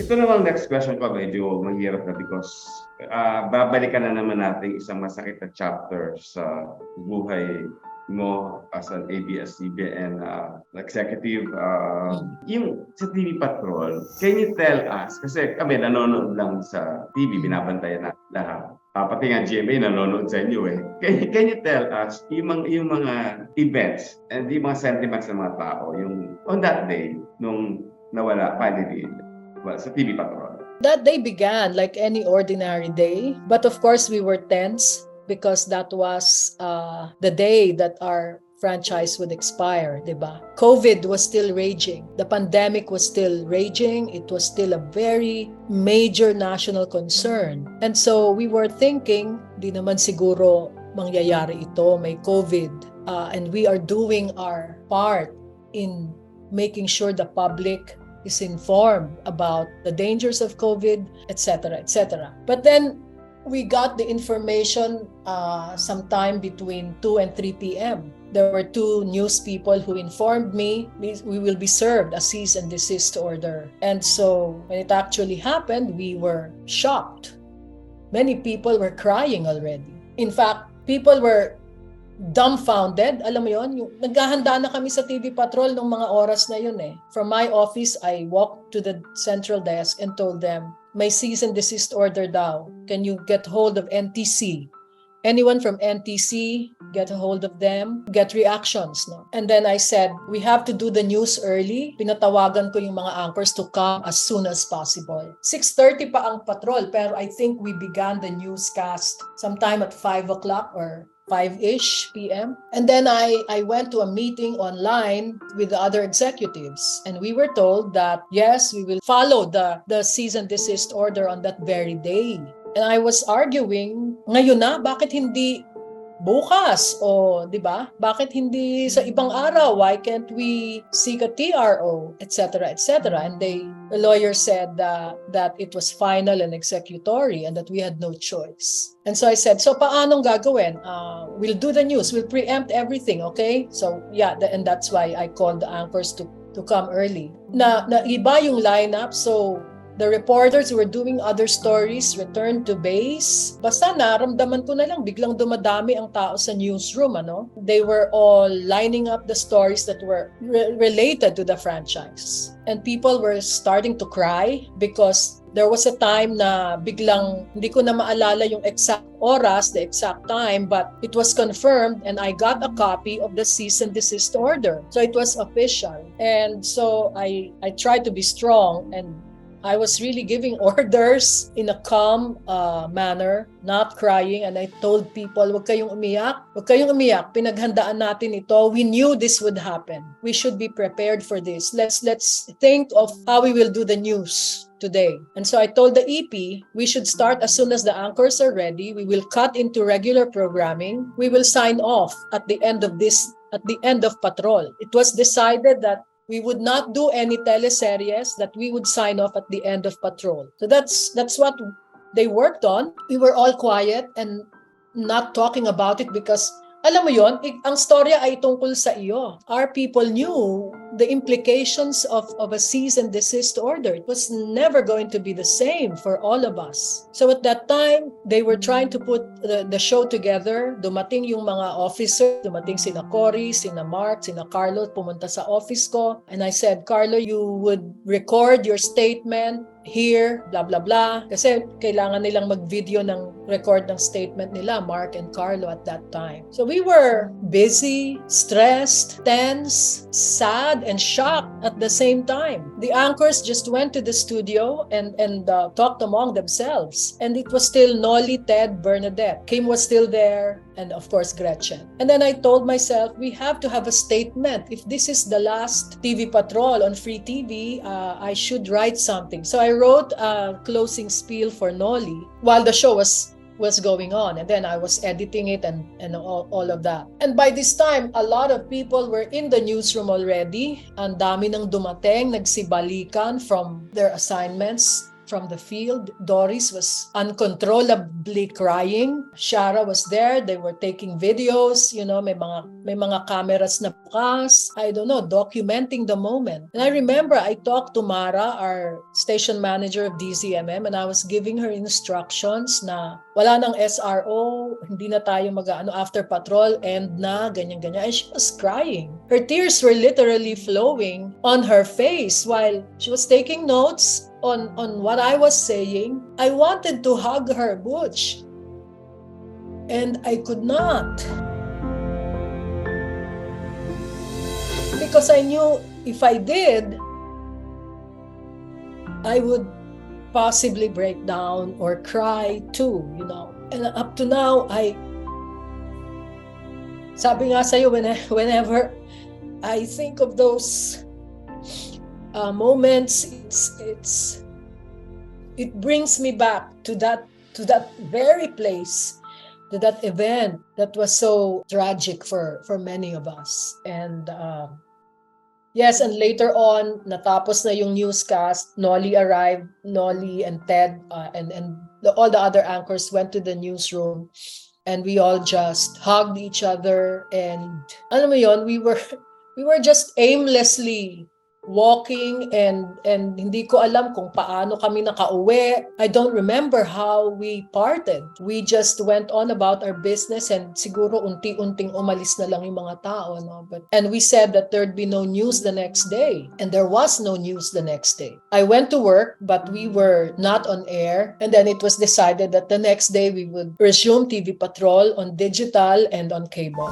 Ito namang next question ko, medyo mahirap na because babalikan na naman natin isang masakit na chapter sa buhay mo as an ABS-CBN executive. Yung sa TV Patrol, can you tell us, kasi kami nanonood lang sa TV, binabantayan na lahat. Pati nga GMA nanonood sa inyo eh. Can you tell us yung mga events and yung mga sentiments ng mga tao yung on that day nung nawala finally sa TV Patrol? That day began like any ordinary day, but of course we were tense because that was the day that our franchise would expire, diba? COVID was still raging. The pandemic was still raging. It was still a very major national concern. And so we were thinking, di naman siguro mangyayari ito, may COVID. And we are doing our part in making sure the public is informed about the dangers of COVID, etc., etc. But then we got the information sometime between 2 and 3 p.m. There were 2 news people who informed me we will be served a cease and desist order. And so when it actually happened, we were shocked. Many people were crying already. In fact, people were dumbfounded. Alam mo yon, yung naghahanda na kami sa TV Patrol nung mga oras na yun eh. From my office, I walked to the central desk and told them, may cease and desist order daw. Can you get hold of NTC? Anyone from NTC, get a hold of them, get reactions. No? And then I said, we have to do the news early. Pinatawagan ko yung mga anchors to come as soon as possible. 6:30 pa ang patrol, pero I think we began the newscast sometime at 5 o'clock or 5-ish p.m. And then I went to a meeting online with the other executives. And we were told that, yes, we will follow the cease and desist order on that very day. And I was arguing, ngayon na, bakit hindi bukas? O, di ba? Bakit hindi sa ibang araw? Why can't we seek a TRO? Etc., etc. And the lawyer said that it was final and executory and that we had no choice. And so I said, so paanong gagawin? We'll do the news. We'll preempt everything, okay? So yeah, and that's why I called the anchors to come early. Na iba yung lineup, so the reporters who were doing other stories returned to base. Basta naramdaman ko na lang, biglang dumadami ang tao sa newsroom. Ano? They were all lining up the stories that were related to the franchise. And people were starting to cry because there was a time na biglang, hindi ko na maalala yung exact oras, the exact time, but it was confirmed and I got a copy of the cease and desist order. So it was official. And so I tried to be strong and I was really giving orders in a calm manner, not crying, and I told people, huwag kayong umiyak, pinaghandaan natin ito. We knew this would happen. We should be prepared for this. Let's think of how we will do the news today. And so I told the EP, we should start as soon as the anchors are ready. We will cut into regular programming. We will sign off at the end of Patrol. It was decided that we would not do any teleseries, that we would sign off at the end of Patrol. So that's what they worked on. We were all quiet and not talking about it because, alam mo yon, ang storya ay tungkol sa iyo. Our people knew the implications of a cease and desist order. It was never going to be the same for all of us. So at that time, they were trying to put the show together. Dumating yung mga officers, dumating sina Cory, sina Mark, sina Carlo, pumunta sa office ko. And I said, Carlo, you would record your statement here, blah, blah, blah. Kasi kailangan nilang mag-video ng record ng statement nila, Mark and Carlo at that time. So we were busy, stressed, tense, sad, and shocked at the same time. The anchors just went to the studio and talked among themselves. And it was still Nolly, Ted, Bernadette. Kim was still there, and of course Gretchen. And then I told myself, we have to have a statement. If this is the last TV Patrol on Free TV, I should write something. So I wrote a closing spiel for Nolly while the show was going on, and then I was editing it and all of that. And by this time, a lot of people were in the newsroom already. Ang dami nang dumating, nagsibalikan from their assignments. from the field. Doris was uncontrollably crying. Shara was there. They were taking videos. May mga cameras na bukas. I don't know, documenting the moment. And I remember I talked to Mara, our station manager of DZMM, and I was giving her instructions na wala nang SRO, hindi na tayo mag-ano after patrol, end na, ganyan-ganyan. And she was crying. Her tears were literally flowing on her face while she was taking notes on what I was saying. I wanted to hug her, Butch, and I could not. Because I knew if I did, I would possibly break down or cry too, And up to now, sabi nga sa'yo, whenever I think of those moments, it brings me back to that very place, to that event that was so tragic for many of us. And yes, and later on, natapos na yung newscast. Nolly arrived. Nolly and Ted and all the other anchors went to the newsroom, and we all just hugged each other. And alam mo yon, we were just aimlessly walking, and hindi ko alam kung paano kami nakauwi. I don't remember how we parted. We just went on about our business, and siguro unti-unting umalis na lang yung mga tao, no? And we said that there'd be no news the next day, and there was no news the next day. I went to work, but we were not on air, and then it was decided that the next day we would resume TV Patrol on digital and on cable.